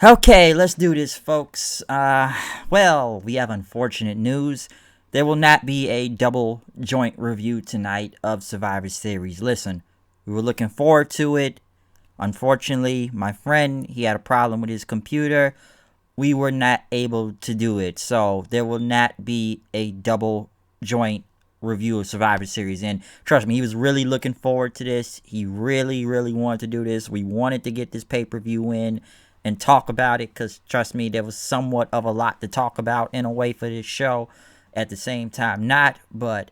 Okay, let's do this, folks. Well, we have unfortunate news. There will not be a double joint review tonight of Survivor Series. Listen, we were looking forward to it. Unfortunately, my friend, he had a problem with his computer. We were not able to do it. So there will not be a double joint review of Survivor Series. And trust me, he was really looking forward to this. He really, really wanted to do this. We wanted to get this pay-per-view in and talk about it because, trust me, there was somewhat of a lot to talk about in a way for this show. At the same time, not, but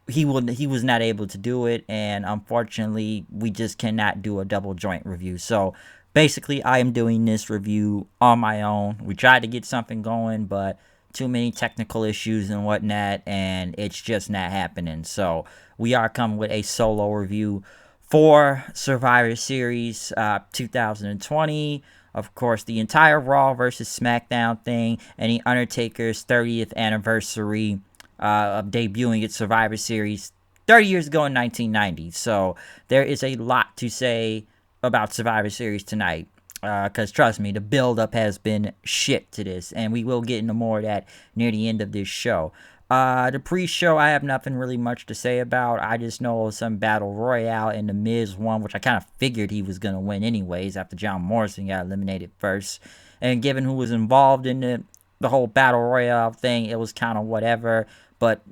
he was not able to do it, and unfortunately we just cannot do a double joint review. So basically I am doing this review on my own. We tried to get something going, but too many technical issues and whatnot, and it's just not happening. So we are coming with a solo review for Survivor Series 2020. Of course, the entire Raw versus SmackDown thing, and the Undertaker's 30th anniversary of debuting at Survivor Series 30 years ago in 1990. So there is a lot to say about Survivor Series tonight. Because trust me, the build-up has been shit to this, and we will get into more of that near the end of this show. The pre-show, I have nothing really much to say about. I just know some battle royale and the Miz won, which I kind of figured he was going to win anyways after John Morrison got eliminated first. And given who was involved in the whole battle royale thing, it was kind of whatever. But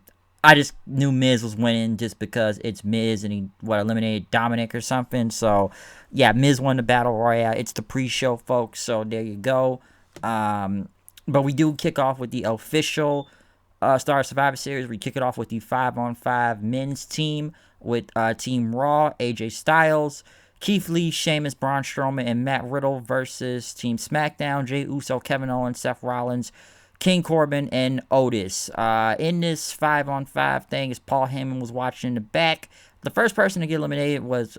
I just knew Miz was winning just because it's Miz and he eliminated Dominic or something. So yeah, Miz won the battle royale. It's the pre-show, folks. So there you go. But we do kick off with the official Star Survivor Series. We kick it off with the 5-on-5 men's team with Team Raw, AJ Styles, Keith Lee, Sheamus, Braun Strowman, and Matt Riddle versus Team SmackDown, Jey Uso, Kevin Owens, Seth Rollins, King Corbin, and Otis. In this 5-on-5 thing, as Paul Heyman was watching in the back, the first person to get eliminated was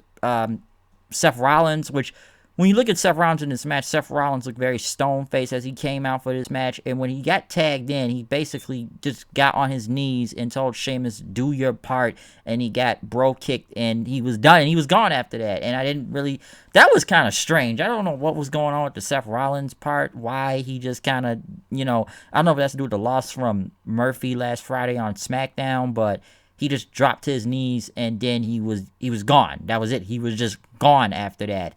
Seth Rollins, which when you look at Seth Rollins in this match, Seth Rollins looked very stone-faced as he came out for this match. And when he got tagged in, he basically just got on his knees and told Sheamus, do your part. And he got bro-kicked, and he was done. And he was gone after that. And I didn't really... That was kind of strange. I don't know what was going on with the Seth Rollins part. Why he just kind of, I don't know if it has to do with the loss from Murphy last Friday on SmackDown, but he just dropped to his knees, and then he was gone. That was it. He was just gone after that.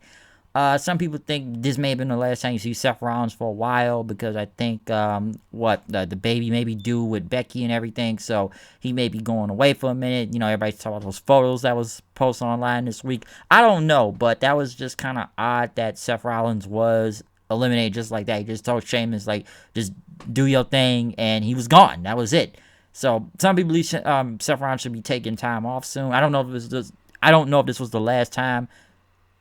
Some people think this may have been the last time you see Seth Rollins for a while because I think the baby may be due with Becky and everything, so he may be going away for a minute. Everybody's talking about those photos that was posted online this week. I don't know, but that was just kind of odd that Seth Rollins was eliminated just like that. He just told Sheamus, just do your thing, and he was gone. That was it. So some people believe Seth Rollins should be taking time off soon. I don't know if this was the last time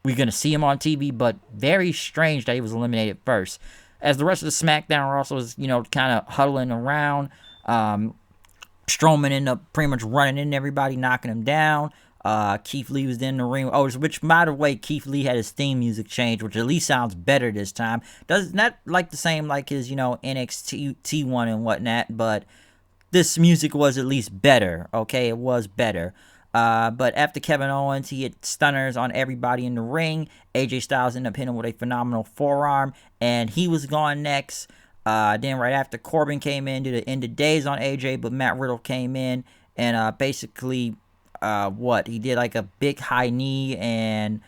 we're going to see him on TV, but very strange that he was eliminated first. As the rest of the SmackDown roster was, kind of huddling around, Strowman ended up pretty much running into everybody, knocking him down. Keith Lee was in the ring. Oh, which, by the way, Keith Lee had his theme music changed, which at least sounds better this time. Does not like the same like his, NXT one and whatnot, but this music was at least better, okay? It was better. But after Kevin Owens, he hit stunners on everybody in the ring. AJ Styles ended up hitting him with a phenomenal forearm, and he was gone next. Then right after, Corbin came in, did the end of days on AJ, but Matt Riddle came in and basically, he did like a big high knee and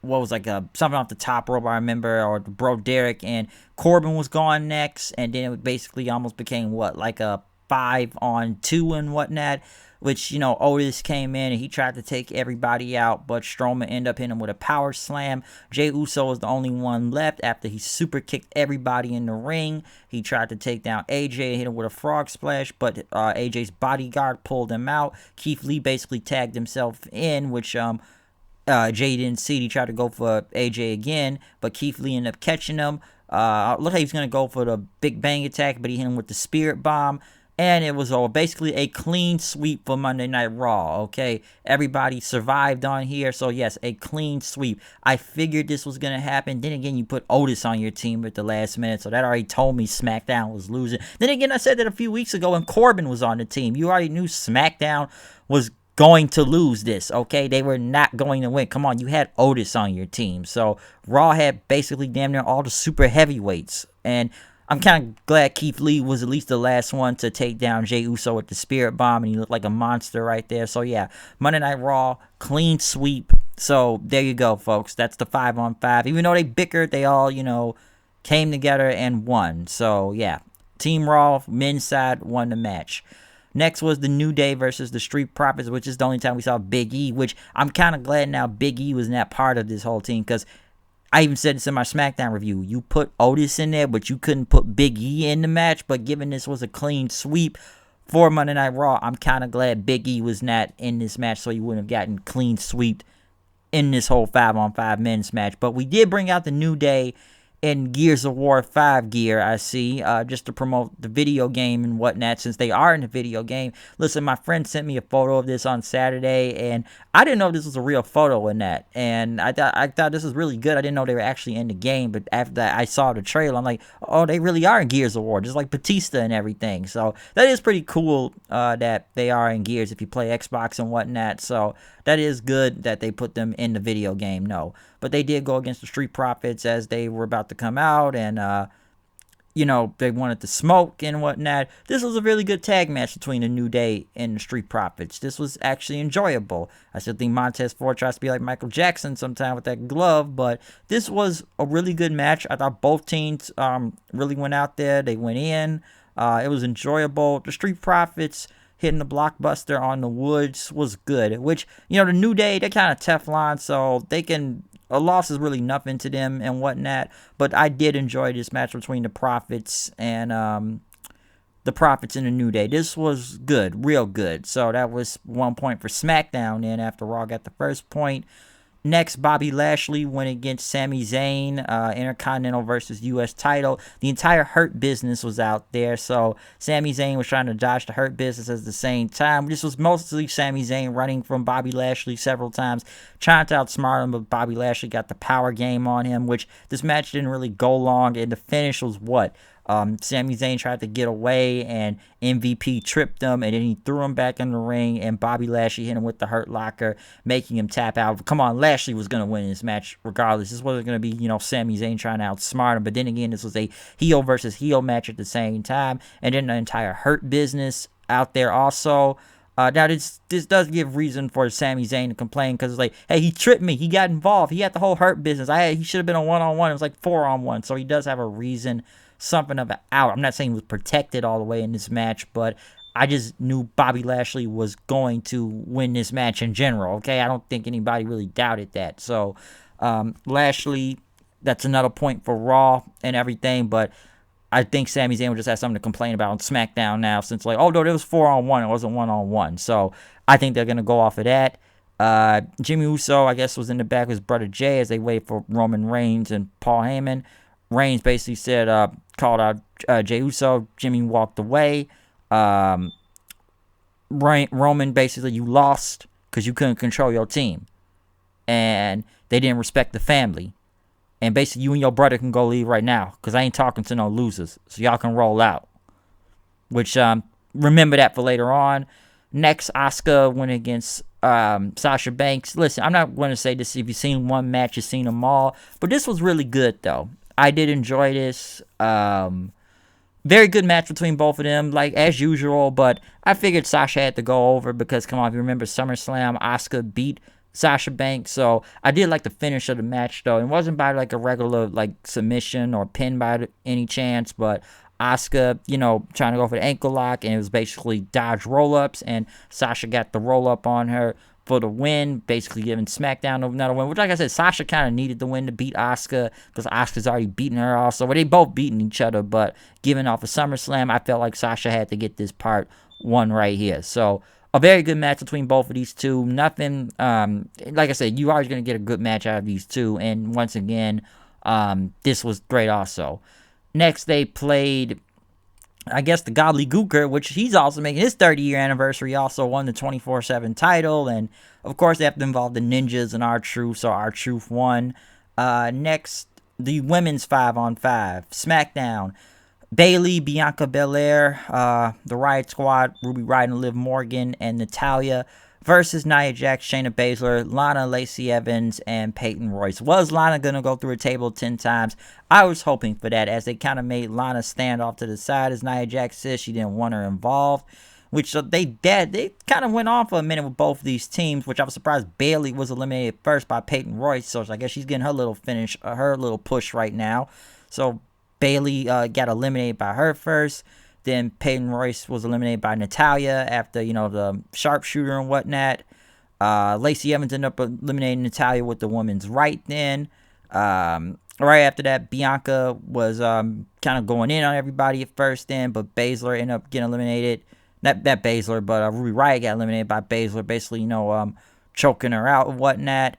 what was something off the top rope, I remember, or bro Derek, and Corbin was gone next, and then it basically almost became like a 5-on-2 and whatnot, which, Otis came in and he tried to take everybody out, but Strowman ended up hitting him with a power slam. Jey Uso was the only one left after he super kicked everybody in the ring. He tried to take down AJ and hit him with a frog splash, but AJ's bodyguard pulled him out. Keith Lee basically tagged himself in, which Jay didn't see. He tried to go for AJ again, but Keith Lee ended up catching him. Looked like he was going to go for the Big Bang attack, but he hit him with the Spirit Bomb. And it was basically a clean sweep for Monday Night Raw, okay? Everybody survived on here, so yes, a clean sweep. I figured this was going to happen. Then again, you put Otis on your team at the last minute, so that already told me SmackDown was losing. Then again, I said that a few weeks ago when Corbin was on the team. You already knew SmackDown was going to lose this, okay? They were not going to win. Come on, you had Otis on your team. So Raw had basically damn near all the super heavyweights. And I'm kind of glad Keith Lee was at least the last one to take down Jey Uso with the Spirit Bomb, and he looked like a monster right there. So yeah, Monday Night Raw, clean sweep. So there you go, folks. That's the 5-on-5. Even though they bickered, they all, came together and won. So yeah, Team Raw, men's side, won the match. Next was the New Day versus the Street Profits, which is the only time we saw Big E, which I'm kind of glad now Big E was not part of this whole team, because I even said this in my Smackdown review. You put Otis in there, but you couldn't put Big E in the match. But given this was a clean sweep for Monday Night Raw, I'm kind of glad Big E was not in this match, so you wouldn't have gotten clean sweep in this whole 5-on-5 men's match. But we did bring out the New Day in Gears of War 5 gear, I see, just to promote the video game and whatnot, since they are in the video game. Listen, my friend sent me a photo of this on Saturday, and I didn't know this was a real photo in that, and I thought this was really good. I didn't know they were actually in the game, but after I saw the trailer, I'm like, oh, they really are in Gears of War, just like Batista and everything. So that is pretty cool that they are in Gears if you play Xbox and whatnot. So that is good that they put them in the video game, no. But they did go against the Street Profits as they were about to come out, and, they wanted to smoke and whatnot. This was a really good tag match between the New Day and the Street Profits. This was actually enjoyable. I still think Montez Ford tries to be like Michael Jackson sometime with that glove, but this was a really good match. I thought both teams really went out there. They went in. It was enjoyable. The Street Profits hitting the blockbuster on the Woods was good, which, the New Day, they're kind of Teflon, so they can... A loss is really nothing to them and whatnot, but I did enjoy this match between the Profits and the Profits and the New Day. This was good, real good. So that was 1 point for SmackDown, and after Raw got the first point. Next, Bobby Lashley went against Sami Zayn, Intercontinental versus U.S. title. The entire Hurt Business was out there, so Sami Zayn was trying to dodge the Hurt Business at the same time. This was mostly Sami Zayn running from Bobby Lashley several times, trying to outsmart him, but Bobby Lashley got the power game on him, which this match didn't really go long, and the finish was what? Sami Zayn tried to get away, and MVP tripped him, and then he threw him back in the ring, and Bobby Lashley hit him with the Hurt Locker, making him tap out. Come on, Lashley was going to win this match regardless. This wasn't going to be, Sami Zayn trying to outsmart him, but then again, this was a heel versus heel match at the same time, and then the entire Hurt Business out there also. Now, this does give reason for Sami Zayn to complain, because it's like, hey, he tripped me. He got involved. He had the whole Hurt Business. He should have been a one-on-one. It was like 4-on-1, so he does have a reason, something of an out. I'm not saying he was protected all the way in this match, but I just knew Bobby Lashley was going to win this match in general, okay? I don't think anybody really doubted that. So, Lashley, that's another point for Raw and everything, but I think Sami Zayn will just have something to complain about on SmackDown now, since like, oh, no, it was 4-on-1, it wasn't 1-on-1. So, I think they're going to go off of that. Jimmy Uso, I guess, was in the back of his brother Jay as they wait for Roman Reigns and Paul Heyman. Reigns basically said, called out Jey Uso. Jimmy walked away. Roman basically, you lost because you couldn't control your team. And they didn't respect the family. And basically, you and your brother can go leave right now, because I ain't talking to no losers. So y'all can roll out. Which, remember that for later on. Next, Asuka went against Sasha Banks. Listen, I'm not going to say this. If you've seen one match, you've seen them all. But this was really good, though. I did enjoy this. Very good match between both of them, like as usual. But I figured Sasha had to go over because, come on, if you remember SummerSlam, Asuka beat Sasha Banks. So I did like the finish of the match, though. It wasn't by like a regular like submission or pin by any chance, but Asuka, trying to go for the ankle lock, and it was basically dodge roll-ups, and Sasha got the roll-up on her for the win, basically giving SmackDown another win, which, like I said, Sasha kind of needed the win to beat Asuka, because Asuka's already beaten her also. Well, they both beaten each other, but given off of SummerSlam, I felt like Sasha had to get this part one right here. So, a very good match between both of these two. Nothing, like I said, you always going to get a good match out of these two, and once again, this was great also. Next, they played, I guess, the Godly Gooker, which he's also making his 30-year anniversary. Also won the 24/7 title. And, of course, they have to involve the Ninjas and R-Truth, so R-Truth won. Next, the women's 5-on-5. SmackDown. Bayley, Bianca Belair, the Riot Squad, Ruby Riott and Liv Morgan, and Natalya versus Nia Jax, Shayna Baszler, Lana, Lacey Evans, and Peyton Royce. Was Lana going to go through a table 10 times? I was hoping for that, as they kind of made Lana stand off to the side, as Nia Jax said she didn't want her involved. Which they did. They kind of went on for a minute with both of these teams, which I was surprised Bayley was eliminated first by Peyton Royce. So I guess she's getting her little finish, her little push right now. So Bayley got eliminated by her first. Then Peyton Royce was eliminated by Natalya after, the sharpshooter and whatnot. Lacey Evans ended up eliminating Natalya with the women's right then. Right after that, Bianca was kind of going in on everybody at first then, but Baszler ended up getting eliminated. Not Baszler, but Ruby Riott got eliminated by Baszler, basically, choking her out and whatnot.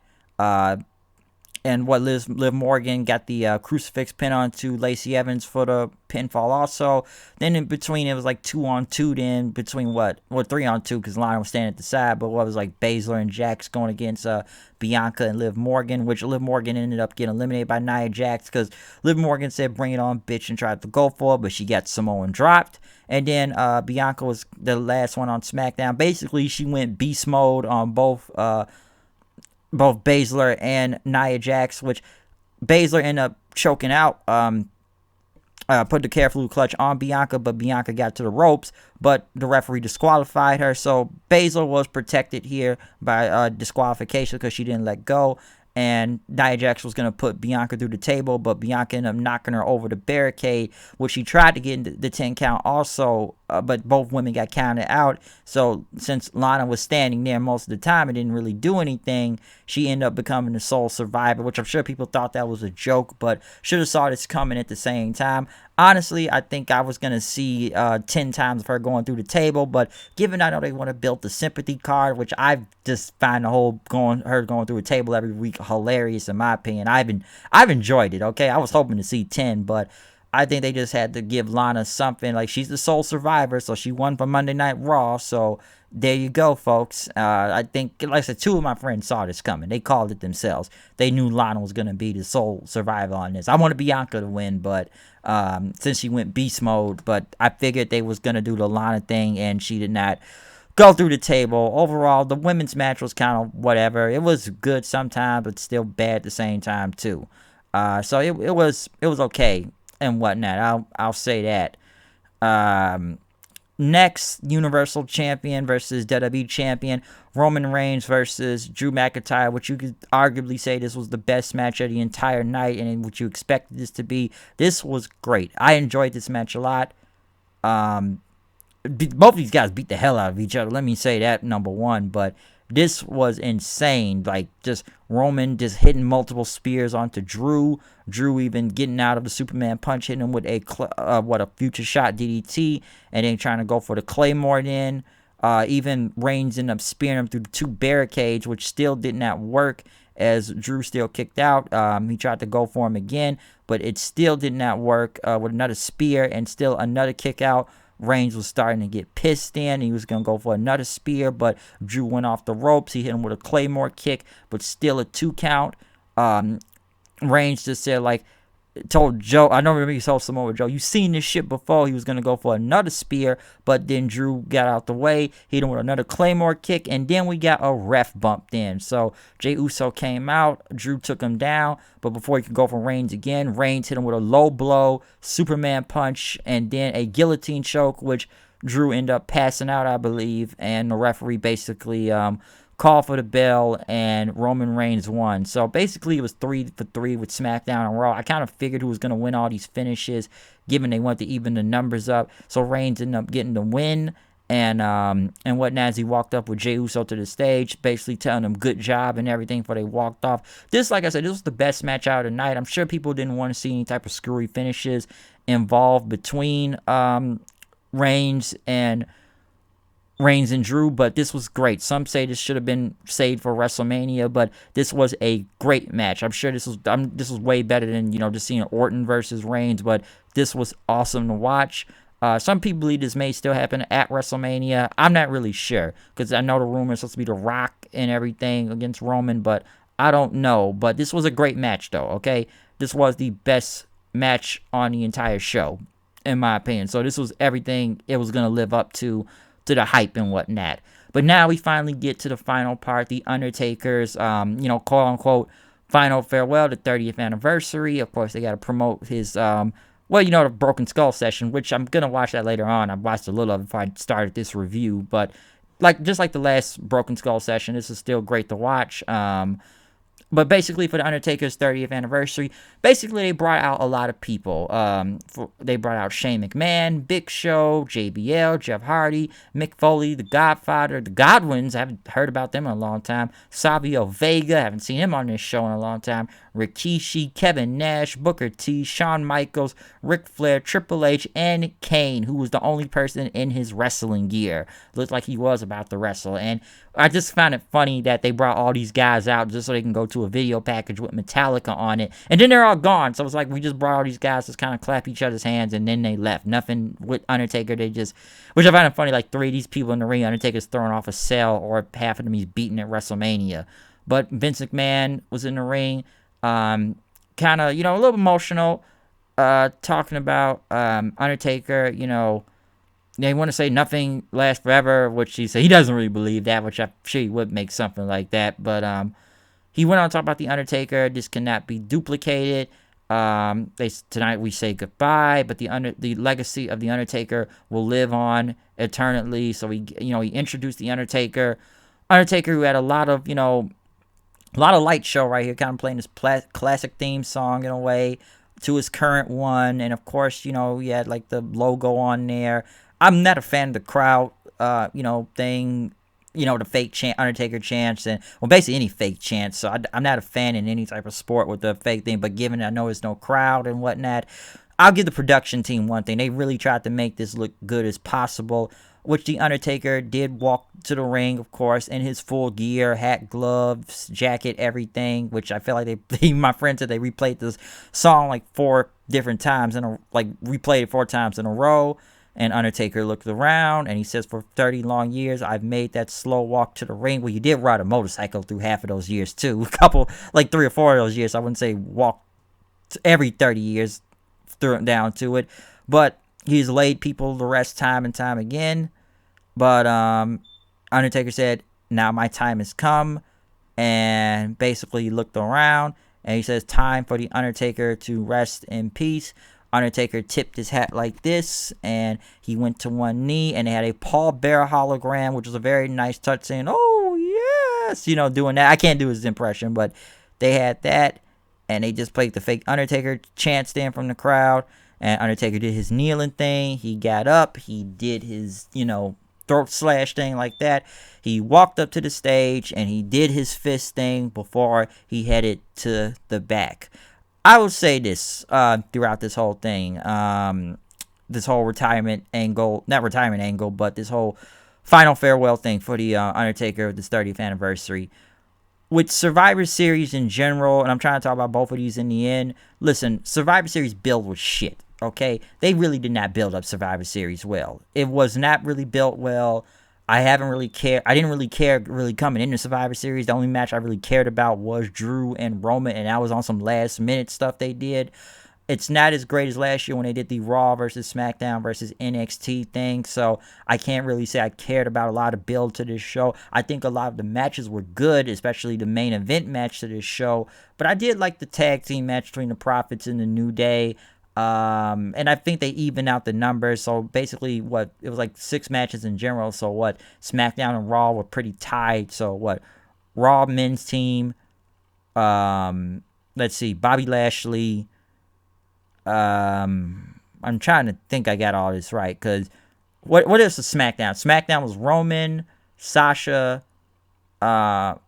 And Liv Morgan got the crucifix pin onto Lacey Evans for the pinfall also. Then in between, it was like 2-on-2 then between 3-on-2 because Lana was standing at the side. But what was like Baszler and Jax going against Bianca and Liv Morgan, which Liv Morgan ended up getting eliminated by Nia Jax because Liv Morgan said, "Bring it on, bitch," and tried to go for it, but she got Samoan dropped. And then Bianca was the last one on SmackDown. Basically, she went beast mode on both Baszler and Nia Jax, which Baszler ended up choking out, put the careful clutch on Bianca, but Bianca got to the ropes, but the referee disqualified her, so Baszler was protected here by disqualification because she didn't let go, and Nia Jax was going to put Bianca through the table, but Bianca ended up knocking her over the barricade, which she tried to get into the 10 count also, but both women got counted out. So since Lana was standing there most of the time and didn't really do anything, she ended up becoming the sole survivor, which I'm sure people thought that was a joke, but should have saw this coming at the same time. Honestly, I think I was going to see 10 times of her going through the table, but given I know they want to build the sympathy card, which I just find the whole her going through a table every week hilarious in my opinion. I've enjoyed it, okay? I was hoping to see 10, but I think they just had to give Lana something. Like, she's the sole survivor, so she won for Monday Night Raw, so there you go, folks. I think, like I said, 2 of my friends saw this coming. They called it themselves. They knew Lana was going to be the sole survivor on this. I wanted Bianca to win, but since she went beast mode, but I figured they was going to do the Lana thing, and she did not go through the table. Overall, the women's match was kind of whatever. It was good sometimes, but still bad at the same time, too. So it was okay and whatnot. I'll say that. Next, Universal Champion versus WWE Champion, Roman Reigns versus Drew McIntyre, which you could arguably say this was the best match of the entire night and what you expected this to be. This was great. I enjoyed this match a lot. Both of these guys beat the hell out of each other. Let me say that, number one. But this was insane. Like, just Roman just hitting multiple spears onto Drew. Drew even getting out of the Superman punch, hitting him with a future shot DDT, and then trying to go for the Claymore then. Even Reigns ended up spearing him through the 2 barricades, which still did not work as Drew still kicked out. He tried to go for him again, but it still did not work with another spear and still another kick out. Reigns was starting to get pissed in. He was going to go for another spear, but Drew went off the ropes. He hit him with a Claymore kick, but still a 2 count. Reigns just said, like, told Joe, I don't remember he told Samoa Joe, you seen this shit before. He was going to go for another spear, but then Drew got out the way, hit him with another Claymore kick, and then we got a ref bumped in. So Jey Uso came out, Drew took him down, but before he could go for Reigns again, Reigns hit him with a low blow, Superman punch, and then a guillotine choke, which Drew ended up passing out, I believe, and the referee basically call for the bell, and Roman Reigns won. So basically it was 3-for-3 with SmackDown and Raw. I kind of figured who was going to win all these finishes, given they wanted to even the numbers up. So Reigns ended up getting the win, and whatnot, as he walked up with Jey Uso to the stage, basically telling him good job and everything before they walked off. This, like I said, this was the best match out of the night. I'm sure people didn't want to see any type of screwy finishes involved between Reigns and Drew, but this was great. Some say this should have been saved for WrestleMania, but this was a great match. I'm sure this was way better than, just seeing Orton versus Reigns, but this was awesome to watch. Some people believe this may still happen at WrestleMania. I'm not really sure, because I know the rumor is supposed to be The Rock and everything against Roman, but I don't know. But this was a great match, though, okay? This was the best match on the entire show, in my opinion. So this was everything it was going to live up to the hype and whatnot. But now we finally get to the final part, the Undertaker's, quote unquote, final farewell, the 30th anniversary. Of course, they got to promote his, the Broken Skull session, which I'm going to watch that later on. I watched a little of it before I started this review. But just like the last Broken Skull session, this is still great to watch. But basically, for the Undertaker's 30th anniversary, basically they brought out a lot of people. They brought out Shane McMahon, Big Show, JBL, Jeff Hardy, Mick Foley, The Godfather, The Godwins. I haven't heard about them in a long time. Savio Vega, haven't seen him on this show in a long time. Rikishi, Kevin Nash, Booker T, Shawn Michaels, Ric Flair, Triple H, and Kane, who was the only person in his wrestling gear. Looked like he was about to wrestle. And I just found it funny that they brought all these guys out just so they can go to a video package with Metallica on it. And then they're all gone. So it's like we just brought all these guys to kind of clap each other's hands and then they left. Nothing with Undertaker. Which I find it funny, like 3 of these people in the ring, Undertaker's throwing off a cell or half of them he's beating at WrestleMania. But Vince McMahon was in the ring. Kind of, a little emotional, talking about Undertaker, they want to say nothing lasts forever, which he said he doesn't really believe that, which I'm sure he would make something like that. But he went on to talk about the Undertaker. This cannot be duplicated. Tonight we say goodbye, but the legacy of the Undertaker will live on eternally. So he introduced the Undertaker, who had a lot of light show right here, kind of playing this classic theme song in a way to his current one. And of course, he had like the logo on there. I'm not a fan of the crowd, thing, the fake Undertaker chants, and basically any fake chants. So I'm not a fan in any type of sport with the fake thing. But given I know there's no crowd and whatnot, I'll give the production team one thing. They really tried to make this look good as possible, which the Undertaker did walk to the ring, of course, in his full gear, hat, gloves, jacket, everything, which I feel like my friend said they replayed this song like 4 different times, replayed it 4 times in a row. And Undertaker looked around and he says, for 30 long years, I've made that slow walk to the ring. Well, you did ride a motorcycle through half of those years, too. A couple, 3 or 4 of those years. I wouldn't say walk every 30 years through it down to it. But he's laid people to rest time and time again. But Undertaker said, now my time has come. And basically he looked around and he says, time for the Undertaker to rest in peace. Undertaker tipped his hat like this, and he went to one knee, and they had a Paul Bearer hologram, which was a very nice touch, saying, oh, yes, doing that. I can't do his impression, but they had that, and they just played the fake Undertaker chant stand from the crowd, and Undertaker did his kneeling thing. He got up. He did his, throat slash thing like that. He walked up to the stage, and he did his fist thing before he headed to the back. I will say this throughout this whole thing, this whole retirement angle, not retirement angle, but this whole final farewell thing for the Undertaker, this 30th anniversary. With Survivor Series in general, and I'm trying to talk about both of these in the end, listen, Survivor Series build was shit, okay? They really did not build up Survivor Series well. It was not really built well. I didn't really care coming into Survivor Series. The only match I really cared about was Drew and Roman, and that was on some last minute stuff they did. It's not as great as last year when they did the Raw versus SmackDown versus NXT thing, so I can't really say I cared about a lot of build to this show. I think a lot of the matches were good, especially the main event match to this show, but I did like the tag team match between the Profits and the New Day. And I think they even out the numbers. So basically, it was like 6 matches in general. So SmackDown and Raw were pretty tied. So Raw men's team. Let's see, Bobby Lashley. I'm trying to think I got all this right, because what is the SmackDown? SmackDown was Roman, Sasha. Raw.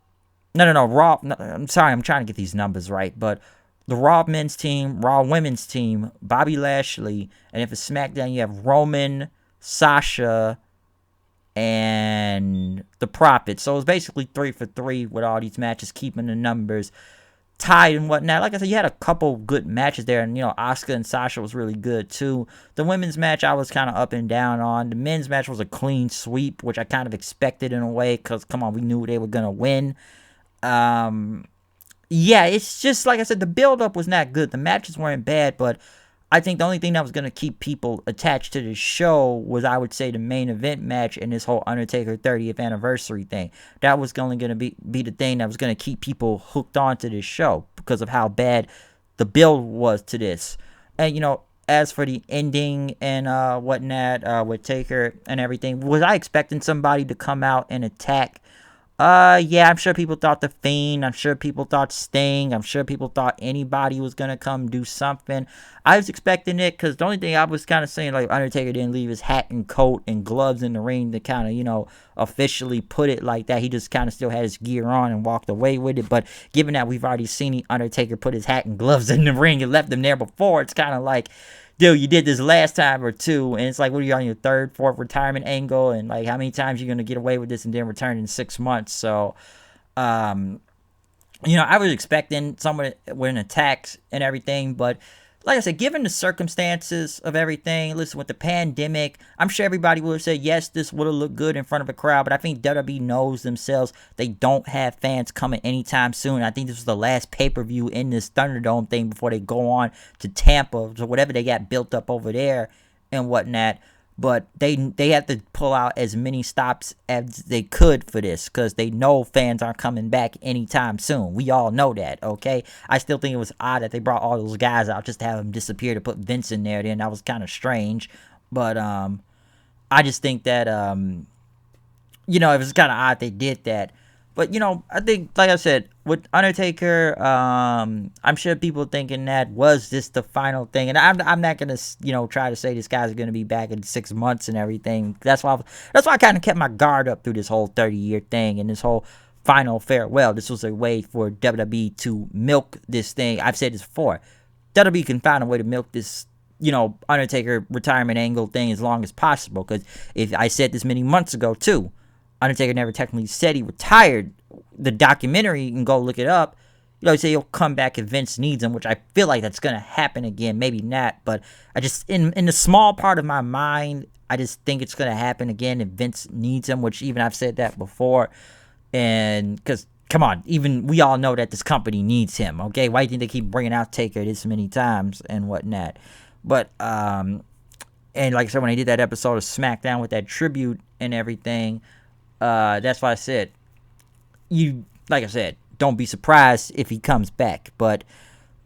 No, I'm sorry, I'm trying to get these numbers right, but the Raw men's team, Raw women's team, Bobby Lashley, and if it's SmackDown, you have Roman, Sasha, and the Profits. So it's basically 3 for 3 with all these matches, keeping the numbers tied and whatnot. Like I said, you had a couple good matches there, and Asuka and Sasha was really good too. The women's match I was kind of up and down on. The men's match was a clean sweep, which I kind of expected in a way, because come on, we knew they were gonna win. Yeah, it's just like I said, the build-up was not good. The matches weren't bad, but I think the only thing that was going to keep people attached to the show was, I would say, the main event match and this whole Undertaker 30th anniversary thing. That was only going to be the thing that was going to keep people hooked onto this show because of how bad the build was to this. And, as for the ending and whatnot with Taker and everything, was I expecting somebody to come out and attack? Yeah, I'm sure people thought The Fiend. I'm sure people thought Sting. I'm sure people thought anybody was going to come do something. I was expecting it because the only thing I was kind of saying, like, Undertaker didn't leave his hat and coat and gloves in the ring to kind of, officially put it like that. He just kind of still had his gear on and walked away with it. But given that we've already seen the Undertaker put his hat and gloves in the ring and left them there before, it's kind of like, dude, you did this last time or two, and it's like, what are you on your third, fourth retirement angle, and like, how many times are you gonna get away with this and then return in 6 months? So, I was expecting someone with an attack and everything, but like I said, given the circumstances of everything, listen, with the pandemic, I'm sure everybody would have said, yes, this would have looked good in front of a crowd, but I think WWE knows themselves they don't have fans coming anytime soon. I think this was the last pay-per-view in this Thunderdome thing before they go on to Tampa, or whatever they got built up over there and whatnot. But they have to pull out as many stops as they could for this because they know fans aren't coming back anytime soon. We all know that, okay? I still think it was odd that they brought all those guys out just to have them disappear to put Vince in there. Then that was kind of strange. But I just think that, it was kind of odd they did that. But, I think, like I said, with Undertaker, I'm sure people thinking that was this the final thing. And I'm not going to, try to say this guy's going to be back in 6 months and everything. That's why I kind of kept my guard up through this whole 30-year thing and this whole final farewell. This was a way for WWE to milk this thing. I've said this before. WWE can find a way to milk this, Undertaker retirement angle thing as long as possible. Because if I said this many months ago, too, Undertaker never technically said he retired. The documentary, you can go look it up. He say he'll come back if Vince needs him, which I feel like that's going to happen again. Maybe not, but I just, in the small part of my mind, I just think it's going to happen again if Vince needs him, which even I've said that before. And, because, come on, even we all know that this company needs him, okay? Why do you think they keep bringing out Taker this many times and whatnot? But, and like I said, when I did that episode of Smackdown with that tribute and everything, that's why I said, like I said, don't be surprised if he comes back. But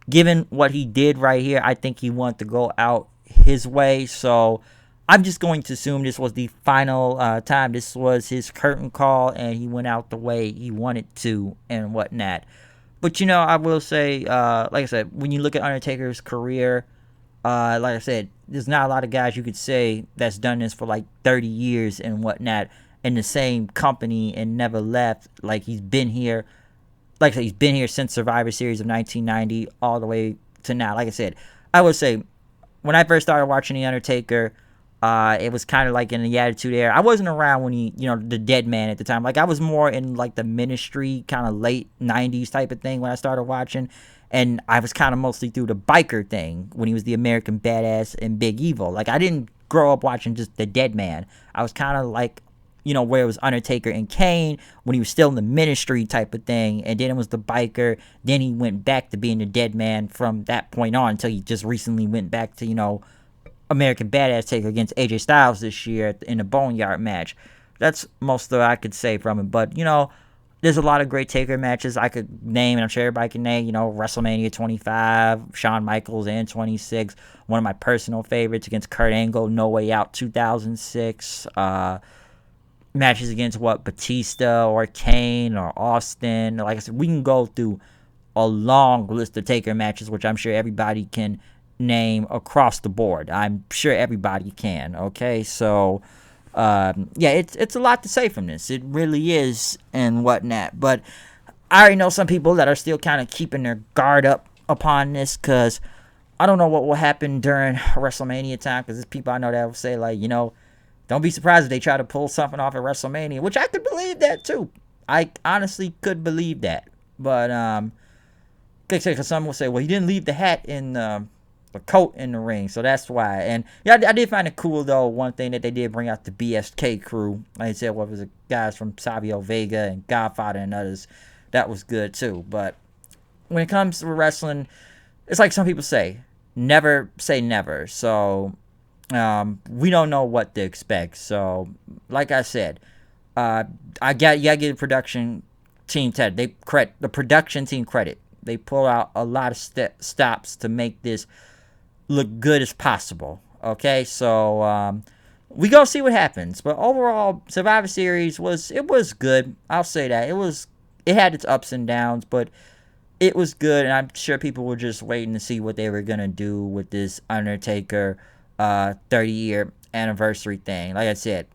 given what he did right here, I think he wanted to go out his way. So I'm just going to assume this was the final time. This was his curtain call, and he went out the way he wanted to and whatnot. But, I will say, like I said, when you look at Undertaker's career, like I said, there's not a lot of guys you could say that's done this for like 30 years and whatnot in the same company and never left. Like, he's been here. Like I said, he's been here since Survivor Series of 1990 all the way to now. Like I said, I would say when I first started watching The Undertaker, it was kind of like in the Attitude Era. I wasn't around when he, the Dead Man at the time. Like, I was more in like the Ministry kind of late 90s type of thing when I started watching. And I was kind of mostly through the biker thing when he was the American Badass and Big Evil. Like, I didn't grow up watching just the Dead Man. I was kind of like, where it was Undertaker and Kane when he was still in the Ministry type of thing. And then it was the biker. Then he went back to being the Dead Man from that point on until he just recently went back to, American Badass Taker against AJ Styles this year in the Boneyard match. That's most of what I could say from it. But, there's a lot of great Taker matches I could name, and I'm sure everybody can name, WrestleMania 25, Shawn Michaels, and 26. One of my personal favorites against Kurt Angle, No Way Out 2006. Matches against Batista or Kane or Austin. Like I said, we can go through a long list of Taker matches, which I'm sure everybody can name across the board. I'm sure everybody can. Okay, so it's a lot to say from this. It really is and whatnot. But I already know some people that are still kind of keeping their guard up upon this because I don't know what will happen during WrestleMania time. Because there's people I know that will say like, don't be surprised if they try to pull something off at WrestleMania, which I could believe that too. I honestly could believe that. But, because some will say, well, he didn't leave the hat in the coat in the ring, so that's why. And yeah, I did find it cool, though, one thing that they did bring out the BSK crew. Like I said, what was it, guys from Savio Vega and Godfather and others. That was good, too. But when it comes to wrestling, it's like some people say, never say never. So we don't know what to expect. So, like I said, you gotta give the production team the production team credit. They pull out a lot of stops to make this look good as possible. Okay, so we gonna see what happens. But overall, Survivor Series was good. I'll say that it had its ups and downs, but it was good, and I'm sure people were just waiting to see what they were gonna do with this Undertaker 30-year anniversary thing. Like I said,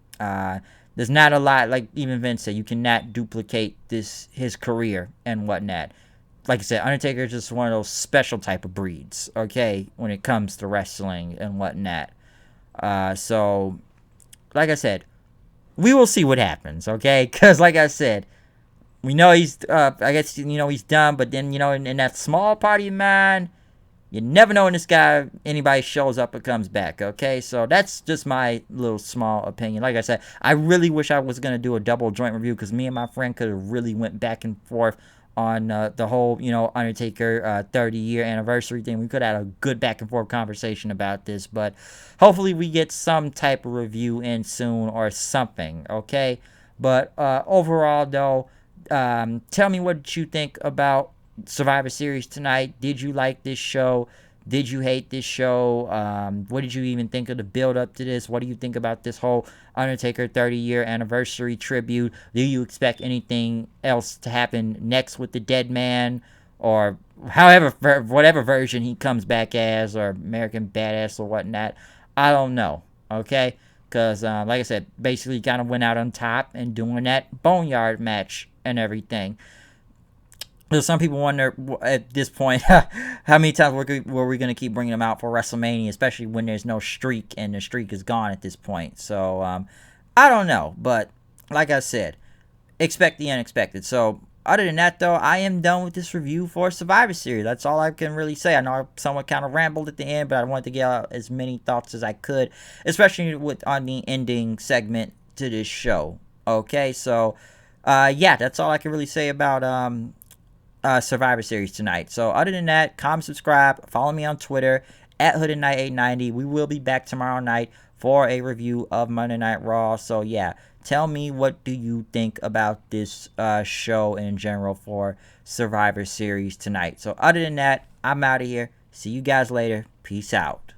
there's not a lot. Like even Vince said, you cannot duplicate his career and whatnot. Like I said, Undertaker is just one of those special type of breeds. Okay, when it comes to wrestling and whatnot. So, like I said, we will see what happens. Okay, because like I said, we know he's, I guess, he's done, but then, in that small part of your mind, you never know when anybody shows up or comes back, okay? So that's just my little small opinion. Like I said, I really wish I was going to do a double joint review because me and my friend could have really went back and forth on the whole, Undertaker 30-year anniversary thing. We could have had a good back and forth conversation about this, but hopefully we get some type of review in soon or something, okay? But overall, though, tell me what you think about Survivor Series tonight. Did you like this show? Did you hate this show? What did you even think of the build up to this? What do you think about this whole Undertaker 30-year anniversary tribute? Do you expect anything else to happen next with the dead man? Or whatever version he comes back as, or American Badass or whatnot? I don't know, okay? Because, like I said, basically kind of went out on top and doing that Boneyard match and everything. So some people wonder at this point how many times were we going to keep bringing them out for WrestleMania, especially when there's no streak and the streak is gone at this point. So I don't know, but like I said, expect the unexpected. So other than that, though, I am done with this review for Survivor Series. That's all I can really say. I know I somewhat kind of rambled at the end, but I wanted to get out as many thoughts as I could, especially on the ending segment to this show. Okay, so yeah, that's all I can really say about Survivor Series tonight. So other than that, comment, subscribe, follow me on Twitter at HoodedKnight890. We will be back tomorrow night for a review of Monday Night Raw. So yeah, tell me what do you think about this show in general for Survivor Series tonight. So other than that, I'm out of here. See you guys later. Peace out.